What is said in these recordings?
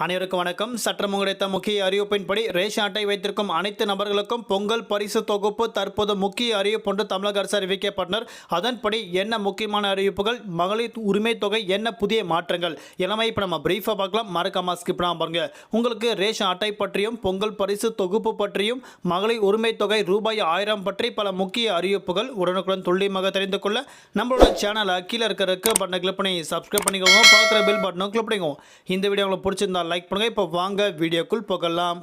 அனைவருக்கும் வணக்கம். சற்றம் கிடைத்த முக்கிய அறிவிப்பின்படி ரேஷன் அட்டை வைத்திருக்கும் அனைத்து நபர்களுக்கும் பொங்கல் பரிசு தொகுப்பு தற்போது முக்கிய அறிவிப்பு ஒன்று தமிழக அரசு அறிவிக்கப்பட்டனர். அதன்படி என்ன முக்கியமான அறிவிப்புகள், மகளிர் உரிமை தொகை, என்ன புதிய மாற்றங்கள் எல்லாமே இப்போ நம்ம பிரீஃபாக பார்க்கலாம். மறக்காம ஸ்கிப் பண்ணாம பாருங்க. உங்களுக்கு ரேஷன் அட்டை பற்றியும் பொங்கல் பரிசு தொகுப்பு பற்றியும் மகளிர் உரிமை தொகை ரூபாய் 1000 பற்றி பல முக்கிய அறிவிப்புகள் உடனுக்குடன் துல்லியமாக தெரிந்து கொள்ள நம்மளோட சேனலை கீழே இருக்கிற பட்டனை கிளிக் பண்ணி சப்ஸ்கிரைப் பண்ணிக்கோங்க. பக்கத்துல பெல் பட்டனும் கிளிக் பண்ணிக்கோங்க. இந்த வீடியோ உங்களுக்கு பிடிச்சிருந்தா லைக் பண்ணுங்க. இப்போ வாங்க வீடியோக்குள் போகலாம்.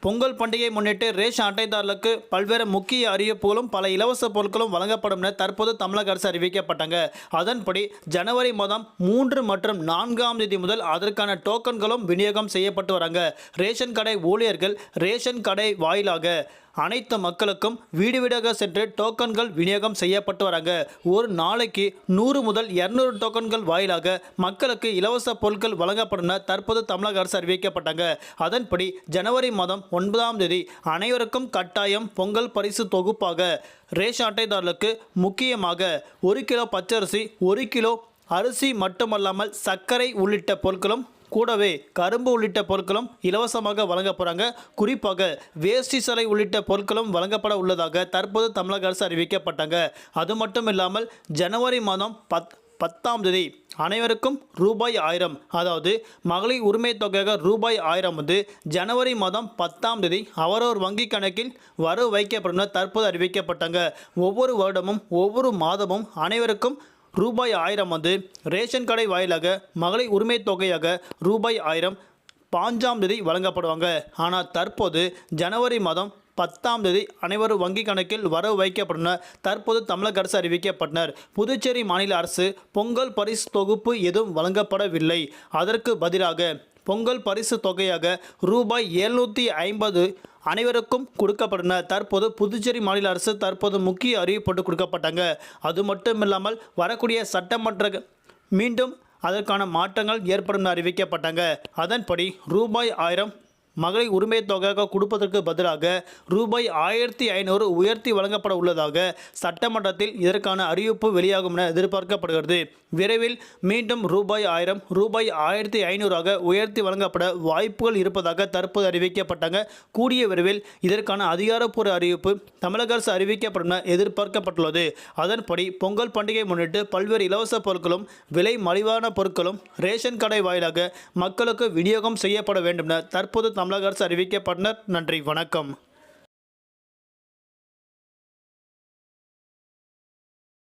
பொங்கல் பண்டிகை முன்னிட்டு ரேஷன் அட்டைதாரர்களுக்கு பல்வேறு முக்கிய அறிவிப்புகளும் பல இலவச பொருட்களும் வழங்கப்படும் என தற்போது தமிழக அரசு அறிவிக்கப்பட்டாங்க. அதன்படி ஜனவரி மாதம் 3 மற்றும் 4ஆம் தேதி முதல் அதற்கான டோக்கன்களும் விநியோகம் செய்யப்பட்டு வராங்க. ரேஷன் கடை ஊழியர்கள் ரேஷன் கடை வாயிலாக அனைத்து மக்களுக்கும் வீடு வீடாக சென்று டோக்கன்கள் விநியோகம் செய்யப்பட்டு வராங்க. ஒரு நாளைக்கு 100 முதல் 200 டோக்கன்கள் வாயிலாக மக்களுக்கு இலவச பொருட்கள் வழங்கப்படும் என தற்போது தமிழக அரசு அறிவிக்கப்பட்டாங்க. அதன்படி ஜனவரி மாதம் 9ஆம் தேதி அனைவருக்கும் கட்டாயம் பொங்கல் பரிசு தொகுப்பாக ரேஷன் அட்டைதாரர்களுக்கு முக்கியமாக 1 கிலோ பச்சரிசி, 1 கிலோ அரிசி மட்டுமல்லாமல் சர்க்கரை உள்ளிட்ட பொருட்களும் கூடவே கரும்பு உள்ளிட்ட பொருட்களும் இலவசமாக வழங்க போகிறாங்க. குறிப்பாக வேஷ்டி சலை உள்ளிட்ட பொருட்களும் வழங்கப்பட உள்ளதாக தற்போது தமிழக அரசு அறிவிக்கப்பட்டாங்க. அது மட்டும் இல்லாமல் ஜனவரி மாதம் 10ஆம் தேதி அனைவருக்கும் ரூபாய் 1000, அதாவது மகளிர் உரிமை தொகையாக ரூபாய் 1000 வந்து ஜனவரி மாதம் 10ஆம் தேதி அவரவர் வங்கி கணக்கில் வரவு வைக்கப்படும் தற்போது அறிவிக்கப்பட்டாங்க. ஒவ்வொரு வருடமும் ஒவ்வொரு மாதமும் அனைவருக்கும் ரூபாய் 1000 வந்து ரேஷன் கடை வாயிலாக மகளிர் உரிமை தொகையாக ரூபாய் 1000 5ஆம் தேதி வழங்கப்படுவாங்க. ஆனால் தற்போது ஜனவரி மாதம் 10ஆம் தேதி அனைவரும் வங்கி கணக்கில் வரவு வைக்கப்படும் தற்போது தமிழக அரசு அறிவிக்கப்பட்டனர். புதுச்சேரி மாநில அரசு பொங்கல் பரிசு தொகுப்பு எதுவும் வழங்கப்படவில்லை. அதற்கு பதிலாக பொங்கல் பரிசு தொகையாக ரூபாய் 750 அனைவருக்கும் கொடுக்கப்பட்டன. தற்போது புதுச்சேரி மாநில அரசு தற்போது முக்கிய அறிவிப்பு கொடுக்கப்பட்டாங்க. அது மட்டும் இல்லாமல் வரக்கூடிய சட்டமன்ற மீண்டும் அதற்கான மாற்றங்கள் ஏற்படும் அறிவிக்கப்பட்டாங்க. அதன்படி ரூபாய் 1000 மகளிர் உரிமை தொகையாக கொடுப்பதற்கு பதிலாக ரூபாய் 1500 உயர்த்தி வழங்கப்பட உள்ளதாக சட்டமன்றத்தில் இதற்கான அறிவிப்பு வெளியாகும் என எதிர்பார்க்கப்படுகிறது. விரைவில் மீண்டும் ரூபாய் 1000 ரூபாய் 1500 உயர்த்தி வழங்கப்பட வாய்ப்புகள் இருப்பதாக தற்போது அறிவிக்கப்பட்டாங்க. கூடிய விரைவில் இதற்கான அதிகாரப்பூர்வ அறிவிப்பு தமிழக அரசு அறிவிக்கப்படும் என எதிர்பார்க்கப்பட்டுள்ளது. அதன்படி பொங்கல் பண்டிகை முன்னிட்டு பல்வேறு இலவச பொருட்களும் விலை மலிவான பொருட்களும் ரேஷன் கடை வாயிலாக மக்களுக்கு விநியோகம் செய்யப்பட வேண்டும் என தற்போது தமிழக அரசு அறிவிக்கப்பட்டனர். நன்றி, வணக்கம்.